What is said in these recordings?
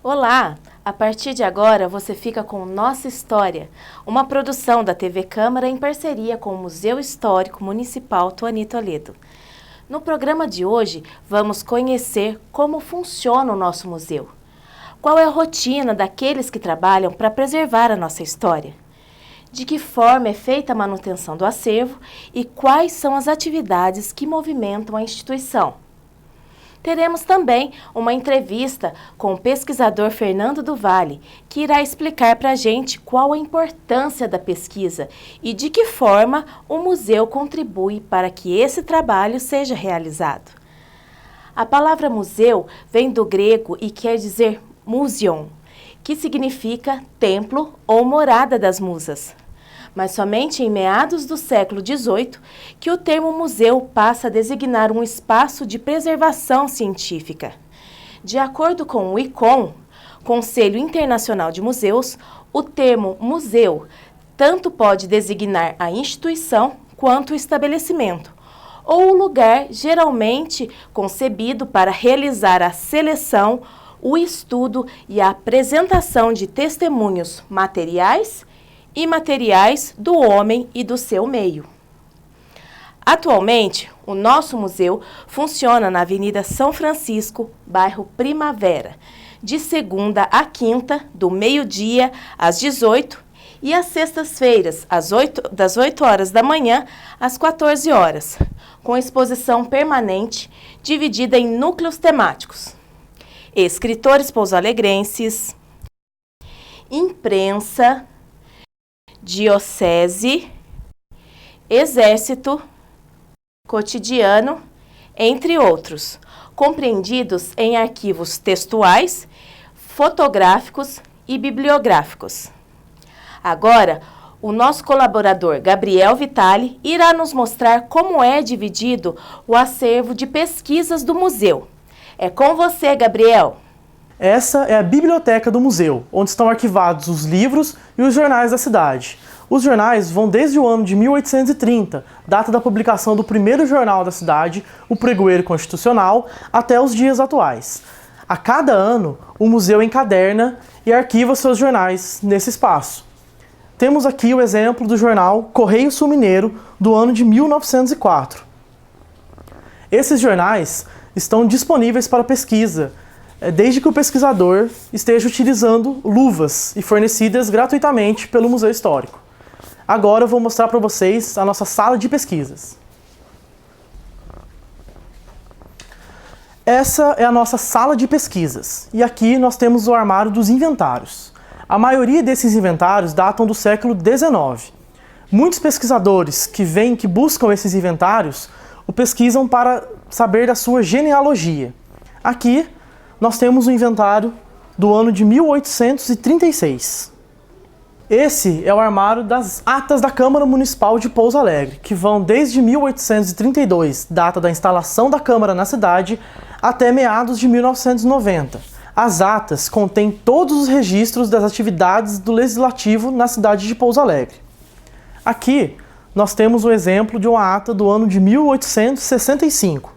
Olá! A partir de agora você fica com Nossa História, uma produção da TV Câmara em parceria com o Museu Histórico Municipal Tuani Toledo. No programa de hoje, vamos conhecer como funciona o nosso museu. Qual é a rotina daqueles que trabalham para preservar a nossa história? De que forma é feita a manutenção do acervo e quais são as atividades que movimentam a instituição? Teremos também uma entrevista com o pesquisador Fernando do Vale, que irá explicar para a gente qual a importância da pesquisa e de que forma o museu contribui para que esse trabalho seja realizado. A palavra museu vem do grego e quer dizer musion, que significa templo ou morada das musas. Mas somente em meados do século XVIII que o termo museu passa a designar um espaço de preservação científica. De acordo com o ICOM, Conselho Internacional de Museus, o termo museu tanto pode designar a instituição quanto o estabelecimento, ou o lugar geralmente concebido para realizar a seleção, o estudo e a apresentação de testemunhos materiais e imateriais do homem e do seu meio. Atualmente, o nosso museu funciona na Avenida São Francisco, bairro Primavera, de segunda a quinta, do meio-dia às 18 e às sextas-feiras, das 8 horas da manhã às 14 horas, com exposição permanente dividida em núcleos temáticos: escritores pouso-alegrenses, imprensa, diocese, exército, cotidiano, entre outros, compreendidos em arquivos textuais, fotográficos e bibliográficos. Agora, o nosso colaborador Gabriel Vitali irá nos mostrar como é dividido o acervo de pesquisas do museu. É com você, Gabriel! Essa é a biblioteca do museu, onde estão arquivados os livros e os jornais da cidade. Os jornais vão desde o ano de 1830, data da publicação do primeiro jornal da cidade, o Pregoeiro Constitucional, até os dias atuais. A cada ano, o museu encaderna e arquiva seus jornais nesse espaço. Temos aqui o exemplo do jornal Correio Sul Mineiro, do ano de 1904. Esses jornais estão disponíveis para pesquisa, desde que o pesquisador esteja utilizando luvas e fornecidas gratuitamente pelo Museu Histórico. Agora eu vou mostrar para vocês a nossa sala de pesquisas. Essa é a nossa sala de pesquisas, e aqui nós temos o armário dos inventários. A maioria desses inventários datam do século XIX. Muitos pesquisadores que buscam esses inventários o pesquisam para saber da sua genealogia. Aqui nós temos o inventário do ano de 1836. Esse é o armário das atas da Câmara Municipal de Pouso Alegre, que vão desde 1832, data da instalação da Câmara na cidade, até meados de 1990. As atas contêm todos os registros das atividades do Legislativo na cidade de Pouso Alegre. Aqui nós temos o exemplo de uma ata do ano de 1865.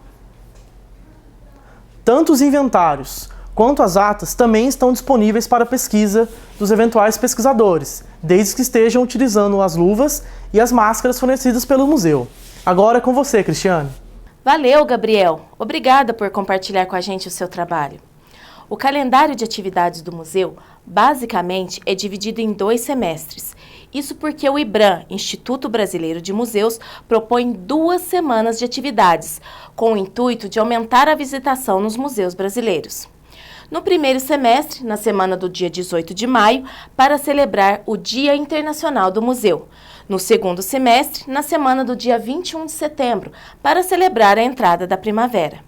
Tanto os inventários quanto as atas também estão disponíveis para pesquisa dos eventuais pesquisadores, desde que estejam utilizando as luvas e as máscaras fornecidas pelo museu. Agora é com você, Cristiane. Valeu, Gabriel! Obrigada por compartilhar com a gente o seu trabalho. O calendário de atividades do museu, basicamente, é dividido em 2 semestres. Isso porque o IBRAM, Instituto Brasileiro de Museus, propõe 2 semanas de atividades, com o intuito de aumentar a visitação nos museus brasileiros. No primeiro semestre, na semana do dia 18 de maio, para celebrar o Dia Internacional do Museu. No segundo semestre, na semana do dia 21 de setembro, para celebrar a entrada da primavera.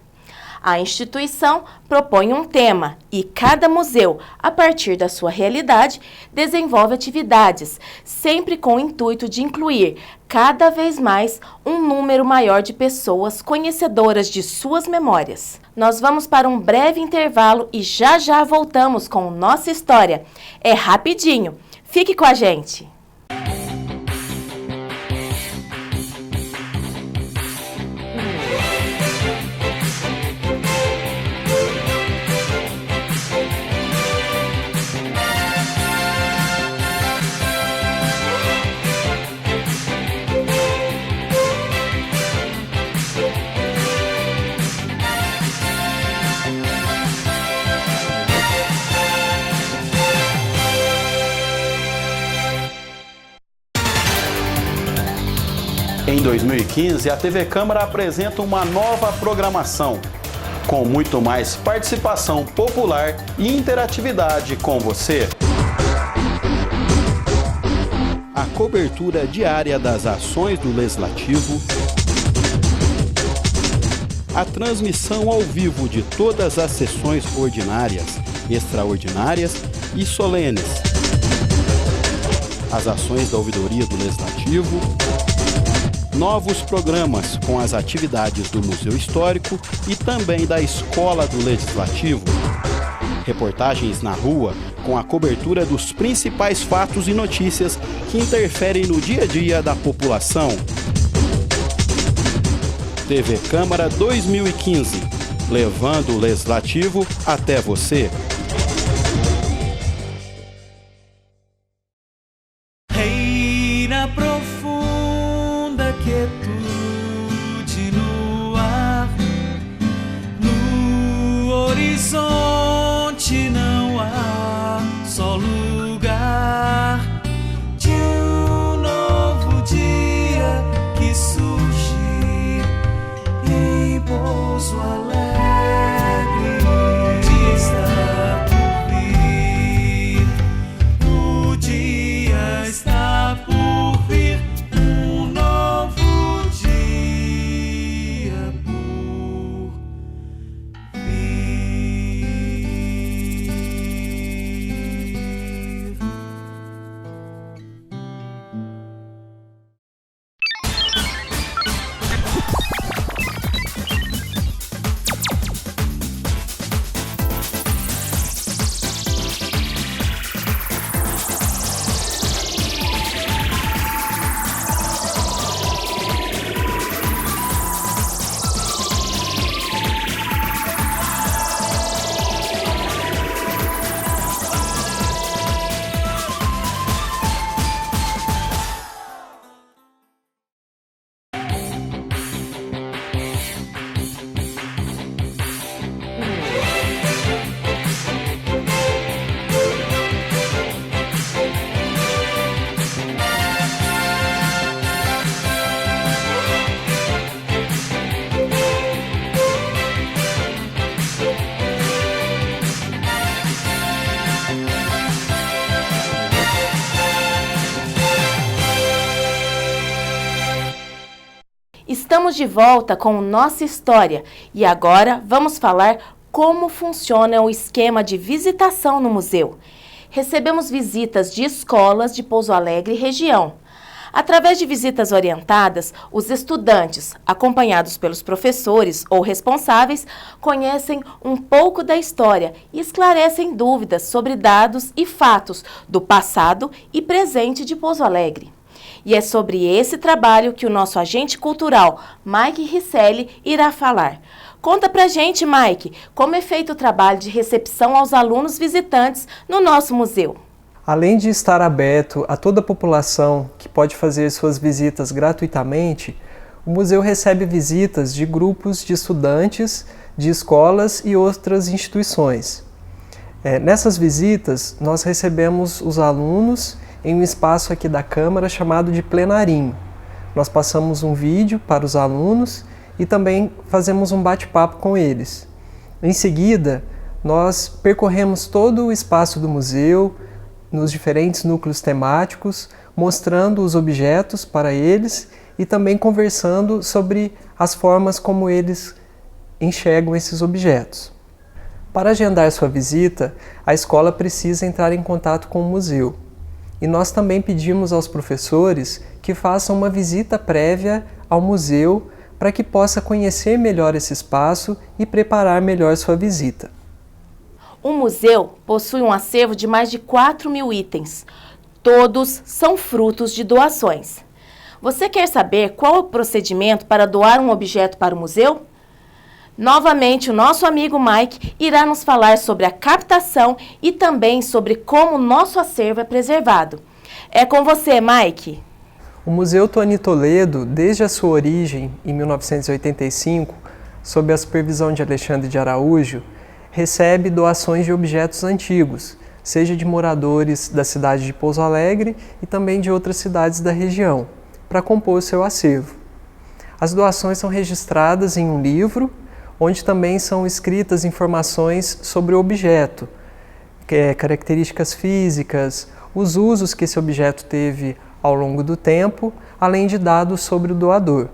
A instituição propõe um tema e cada museu, a partir da sua realidade, desenvolve atividades, sempre com o intuito de incluir cada vez mais um número maior de pessoas conhecedoras de suas memórias. Nós vamos para um breve intervalo e já já voltamos com Nossa História. É rapidinho. Fique com a gente! Em 2015, a TV Câmara apresenta uma nova programação, com muito mais participação popular e interatividade com você. A cobertura diária das ações do Legislativo, a transmissão ao vivo de todas as sessões ordinárias, extraordinárias e solenes, as ações da ouvidoria do Legislativo, novos programas com as atividades do Museu Histórico e também da Escola do Legislativo, reportagens na rua com a cobertura dos principais fatos e notícias que interferem no dia a dia da população. TV Câmara 2015, levando o Legislativo até você. Reina profunda quietude no ar, no horizonte não há só lugar de um novo dia que surge em Pouso Alegre. O dia está por vir, o dia está por vir, um novo dia por vir. Estamos de volta com Nossa História e agora vamos falar como funciona o esquema de visitação no museu. Recebemos visitas de escolas de Pouso Alegre e região. Através de visitas orientadas, os estudantes, acompanhados pelos professores ou responsáveis, conhecem um pouco da história e esclarecem dúvidas sobre dados e fatos do passado e presente de Pouso Alegre. E é sobre esse trabalho que o nosso agente cultural, Mike Risselli, irá falar. Conta pra gente, Mike, como é feito o trabalho de recepção aos alunos visitantes no nosso museu. Além de estar aberto a toda a população que pode fazer suas visitas gratuitamente, o museu recebe visitas de grupos de estudantes, de escolas e outras instituições. Nessas visitas, nós recebemos os alunos em um espaço aqui da Câmara chamado de plenarinho. Nós passamos um vídeo para os alunos e também fazemos um bate-papo com eles. Em seguida, nós percorremos todo o espaço do museu, nos diferentes núcleos temáticos, mostrando os objetos para eles e também conversando sobre as formas como eles enxergam esses objetos. Para agendar sua visita, a escola precisa entrar em contato com o museu. E nós também pedimos aos professores que façam uma visita prévia ao museu para que possa conhecer melhor esse espaço e preparar melhor sua visita. O museu possui um acervo de mais de 4.000 itens. Todos são frutos de doações. Você quer saber qual é o procedimento para doar um objeto para o museu? Novamente, o nosso amigo Mike irá nos falar sobre a captação e também sobre como o nosso acervo é preservado. É com você, Mike. O Museu Tony Toledo, desde a sua origem, em 1985, sob a supervisão de Alexandre de Araújo, recebe doações de objetos antigos, seja de moradores da cidade de Pouso Alegre e também de outras cidades da região, para compor seu acervo. As doações são registradas em um livro, onde também são escritas informações sobre o objeto, características físicas, os usos que esse objeto teve ao longo do tempo, além de dados sobre o doador.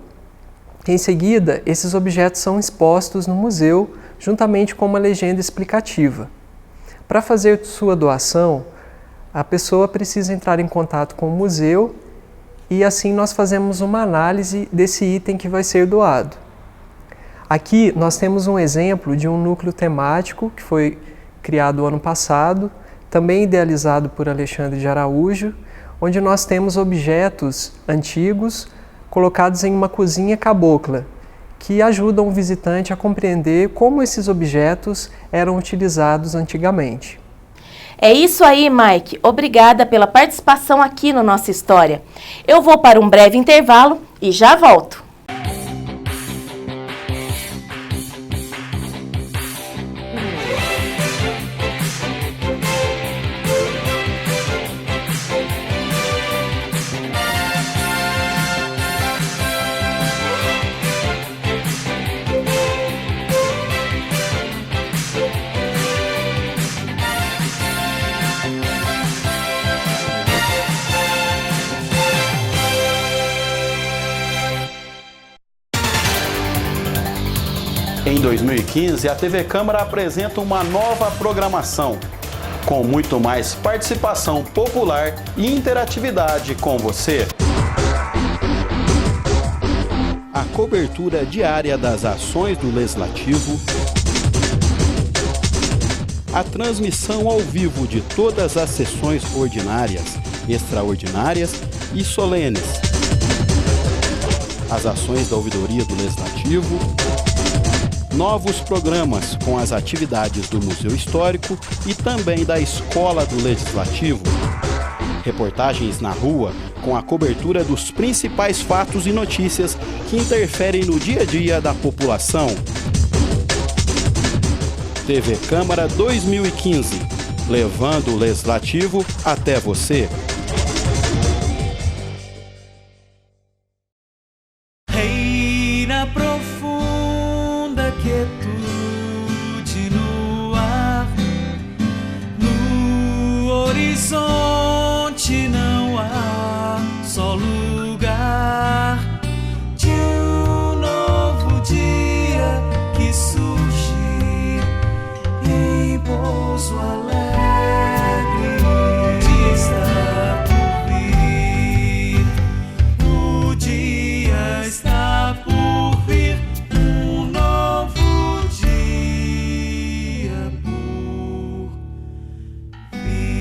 Em seguida, esses objetos são expostos no museu, juntamente com uma legenda explicativa. Para fazer sua doação, a pessoa precisa entrar em contato com o museu e assim nós fazemos uma análise desse item que vai ser doado. Aqui nós temos um exemplo de um núcleo temático que foi criado ano passado, também idealizado por Alexandre de Araújo, onde nós temos objetos antigos colocados em uma cozinha cabocla, que ajudam o visitante a compreender como esses objetos eram utilizados antigamente. É isso aí, Mike. Obrigada pela participação aqui no Nossa História. Eu vou para um breve intervalo e já volto. Em 2015, a TV Câmara apresenta uma nova programação, com muito mais participação popular e interatividade com você. A cobertura diária das ações do Legislativo, a transmissão ao vivo de todas as sessões ordinárias, extraordinárias e solenes, as ações da ouvidoria do Legislativo, novos programas com as atividades do Museu Histórico e também da Escola do Legislativo, reportagens na rua com a cobertura dos principais fatos e notícias que interferem no dia a dia da população. TV Câmara 2015, levando o Legislativo até você. Reina profunda quietude no ar, no horizonte não há só lugar de um novo dia que surge em Pouso Alegre. O dia está por vir, o dia está por vir, um novo dia por vir.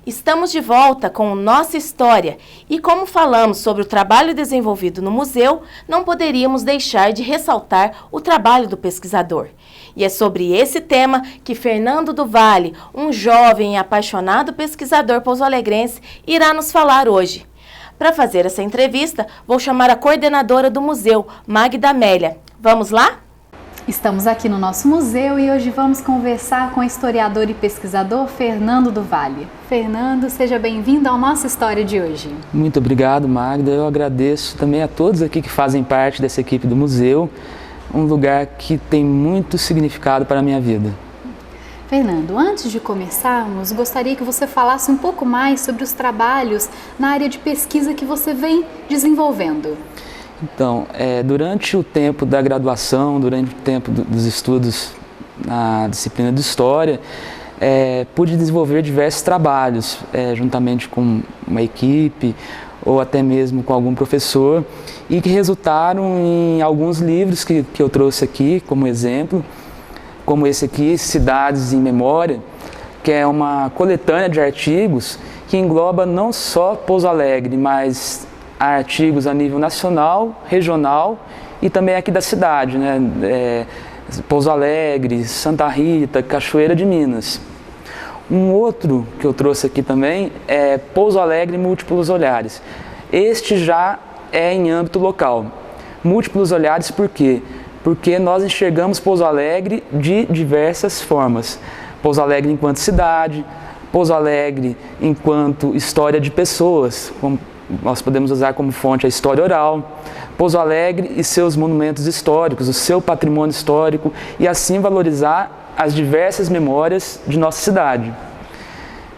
Estamos de volta com Nossa História e como falamos sobre o trabalho desenvolvido no museu, não poderíamos deixar de ressaltar o trabalho do pesquisador. E é sobre esse tema que Fernando do Vale, um jovem e apaixonado pesquisador pouso-alegrense, irá nos falar hoje. Para fazer essa entrevista, vou chamar a coordenadora do museu, Magda Amélia. Vamos lá? Estamos aqui no nosso museu e hoje vamos conversar com o historiador e pesquisador Fernando do Vale. Fernando, seja bem-vindo à nossa história de hoje. Muito obrigado, Magda. Eu agradeço também a todos aqui que fazem parte dessa equipe do museu, um lugar que tem muito significado para a minha vida. Fernando, antes de começarmos, gostaria que você falasse um pouco mais sobre os trabalhos na área de pesquisa que você vem desenvolvendo. Então, durante o tempo da graduação, durante o tempo dos estudos na disciplina de História, pude desenvolver diversos trabalhos, juntamente com uma equipe ou até mesmo com algum professor, e que resultaram em alguns livros que eu trouxe aqui como exemplo, como esse aqui, Cidades em Memória, que é uma coletânea de artigos que engloba não só Pouso Alegre, mas artigos a nível nacional, regional e também aqui da cidade, né? Pouso Alegre, Santa Rita, Cachoeira de Minas. Um outro que eu trouxe aqui também é Pouso Alegre Múltiplos Olhares. Este já é em âmbito local. Múltiplos olhares por quê? Porque nós enxergamos Pouso Alegre de diversas formas. Pouso Alegre enquanto cidade, Pouso Alegre enquanto história de pessoas, como nós podemos usar como fonte a história oral, Pouso Alegre e seus monumentos históricos, o seu patrimônio histórico, e assim valorizar as diversas memórias de nossa cidade.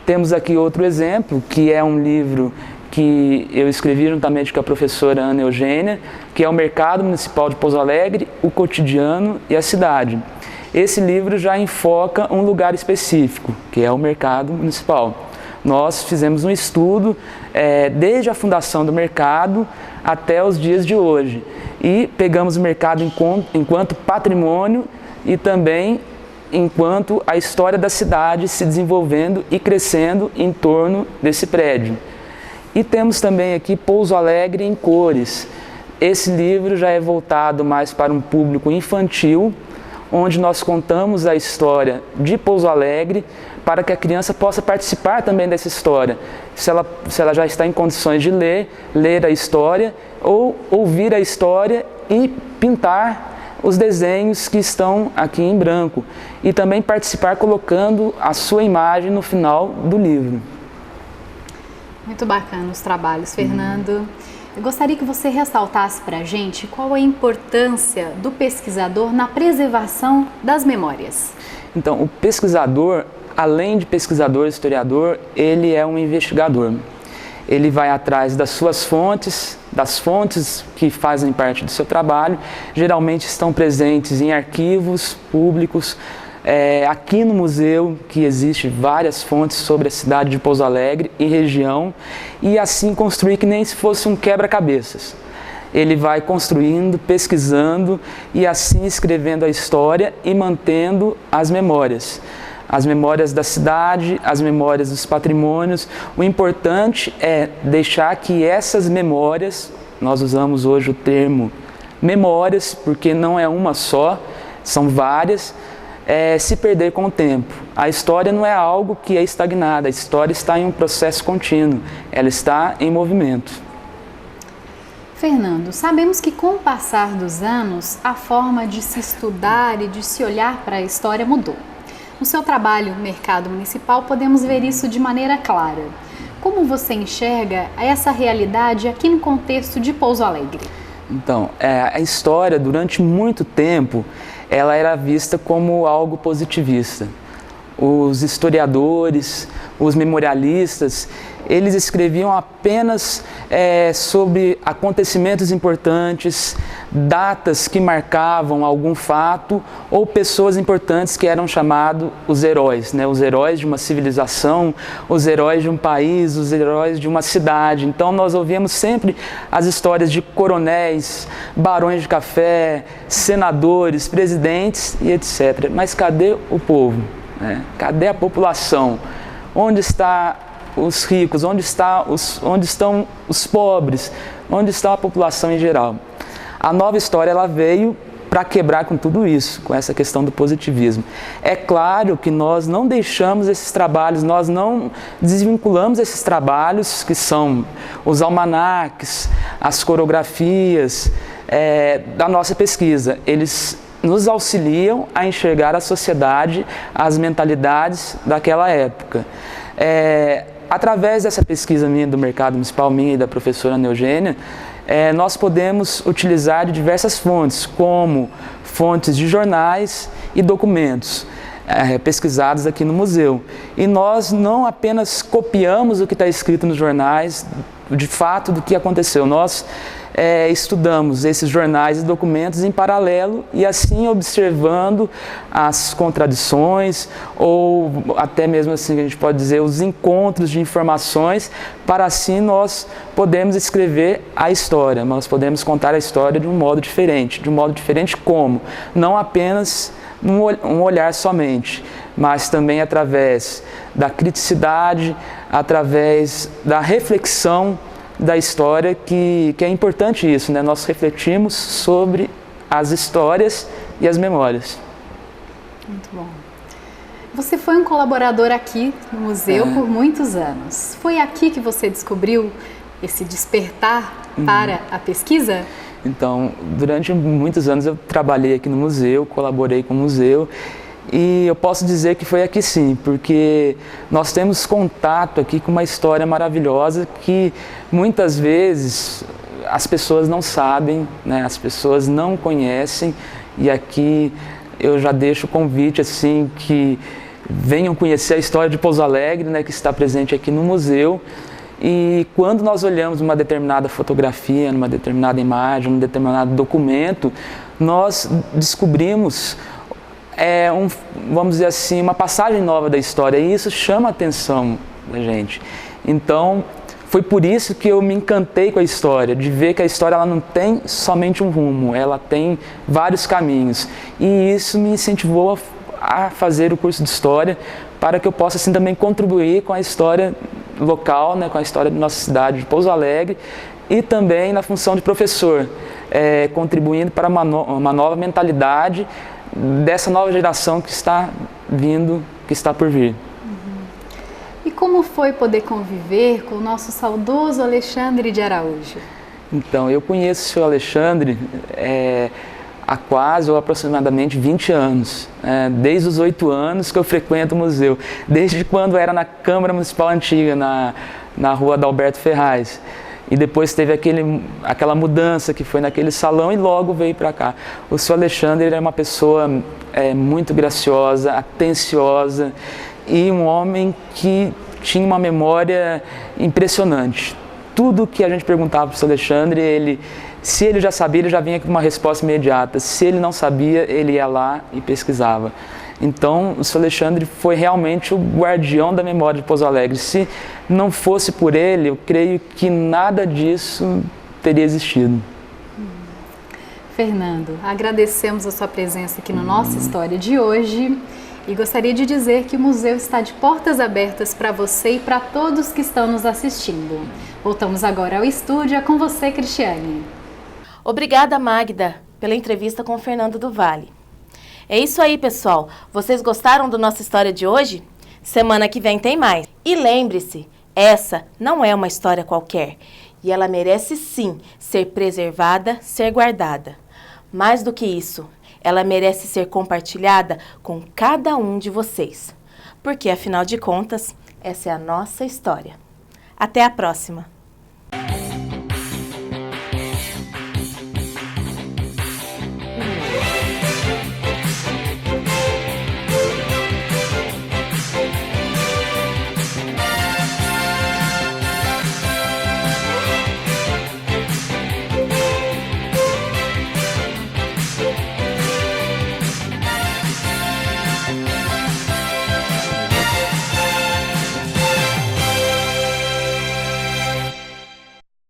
Temos aqui outro exemplo, que é um livro que eu escrevi juntamente com a professora Ana Eugênia, que é o Mercado Municipal de Pouso Alegre, o Cotidiano e a Cidade. Esse livro já enfoca um lugar específico, que é o Mercado Municipal. Nós fizemos um estudo desde a fundação do mercado até os dias de hoje, e pegamos o mercado enquanto patrimônio e também enquanto a história da cidade se desenvolvendo e crescendo em torno desse prédio. E temos também aqui Pouso Alegre em Cores. Esse livro já é voltado mais para um público infantil, onde nós contamos a história de Pouso Alegre para que a criança possa participar também dessa história. Se ela já está em condições de ler a história, ou ouvir a história e pintar os desenhos que estão aqui em branco. E também participar colocando a sua imagem no final do livro. Muito bacana os trabalhos, Fernando. Eu gostaria que você ressaltasse para a gente qual a importância do pesquisador na preservação das memórias. Então, o pesquisador, além de pesquisador, historiador, ele é um investigador. Ele vai atrás das suas fontes, das fontes que fazem parte do seu trabalho, geralmente estão presentes em arquivos públicos. Aqui no museu, que existe várias fontes sobre a cidade de Pouso Alegre e região, e assim construir que nem se fosse um quebra-cabeças. Ele vai construindo, pesquisando e assim escrevendo a história e mantendo as memórias da cidade, as memórias dos patrimônios. O importante é deixar que essas memórias, nós usamos hoje o termo memórias, porque não é uma só, são várias, se perder com o tempo. A história não é algo que é estagnado, a história está em um processo contínuo, ela está em movimento. Fernando, sabemos que com o passar dos anos, a forma de se estudar e de se olhar para a história mudou. No seu trabalho Mercado Municipal, podemos ver isso de maneira clara. Como você enxerga essa realidade aqui no contexto de Pouso Alegre? Então, a história, durante muito tempo, ela era vista como algo positivista. Os historiadores, os memorialistas, eles escreviam apenas sobre acontecimentos importantes, datas que marcavam algum fato ou pessoas importantes que eram chamados os heróis, né? Os heróis de uma civilização, os heróis de um país, os heróis de uma cidade. Então nós ouvimos sempre as histórias de coronéis, barões de café, senadores, presidentes e etc. Mas cadê o povo? Cadê a população? Onde estão os ricos? Onde estão os pobres? Onde está a população em geral? A nova história ela veio para quebrar com tudo isso, com essa questão do positivismo. É claro que nós não deixamos esses trabalhos, nós não desvinculamos esses trabalhos que são os almanaques, as coreografias da nossa pesquisa. Eles nos auxiliam a enxergar a sociedade, as mentalidades daquela época. Através dessa pesquisa minha do Mercado Municipal, minha e da professora Ana Eugênia, nós podemos utilizar de diversas fontes, como fontes de jornais e documentos. pesquisadas aqui no museu. E nós não apenas copiamos o que está escrito nos jornais, de fato, do que aconteceu. Nós estudamos esses jornais e documentos em paralelo e assim observando as contradições ou até mesmo assim a gente pode dizer os encontros de informações, para assim nós podemos escrever a história, nós podemos contar a história de um modo diferente como? Não apenas um olhar somente, mas também através da criticidade, através da reflexão da história, que é importante isso, né? Nós refletimos sobre as histórias e as memórias. Muito bom. Você foi um colaborador aqui no museu por muitos anos. Foi aqui que você descobriu esse despertar para a pesquisa? Então, durante muitos anos eu trabalhei aqui no museu, colaborei com o museu, e eu posso dizer que foi aqui sim, porque nós temos contato aqui com uma história maravilhosa que muitas vezes as pessoas não sabem, né? As pessoas não conhecem, e aqui eu já deixo o convite assim que venham conhecer a história de Pouso Alegre, né, que está presente aqui no museu. E quando nós olhamos uma determinada fotografia, numa determinada imagem, um determinado documento, nós descobrimos vamos dizer assim, uma passagem nova da história, e isso chama a atenção da gente. Então, foi por isso que eu me encantei com a história, de ver que a história ela não tem somente um rumo, ela tem vários caminhos. E isso me incentivou a fazer o curso de História, para que eu possa assim também contribuir com a história local, né, com a história da nossa cidade de Pouso Alegre, e também na função de professor, contribuindo para uma nova mentalidade dessa nova geração que está vindo, que está por vir. E como foi poder conviver com o nosso saudoso Alexandre de Araújo? Então, eu conheço o senhor Alexandre há quase ou aproximadamente 20 anos, desde os 8 anos que eu frequento o museu, desde quando era na Câmara Municipal Antiga, na rua Adalberto Ferraz. E depois teve aquela mudança que foi naquele salão e logo veio para cá. O senhor Alexandre era uma pessoa muito graciosa, atenciosa e um homem que tinha uma memória impressionante. Tudo que a gente perguntava para o senhor Alexandre, se ele já sabia, ele já vinha com uma resposta imediata. Se ele não sabia, ele ia lá e pesquisava. Então, o senhor Alexandre foi realmente o guardião da memória de Pouso Alegre. Se não fosse por ele, eu creio que nada disso teria existido. Fernando, agradecemos a sua presença aqui no Nossa História de hoje e gostaria de dizer que o museu está de portas abertas para você e para todos que estão nos assistindo. Voltamos agora ao estúdio, é com você, Cristiane. Obrigada, Magda, pela entrevista com o Fernando do Vale. É isso aí, pessoal. Vocês gostaram da nossa história de hoje? Semana que vem tem mais. E lembre-se, essa não é uma história qualquer. E ela merece sim ser preservada, ser guardada. Mais do que isso, ela merece ser compartilhada com cada um de vocês. Porque, afinal de contas, essa é a nossa história. Até a próxima!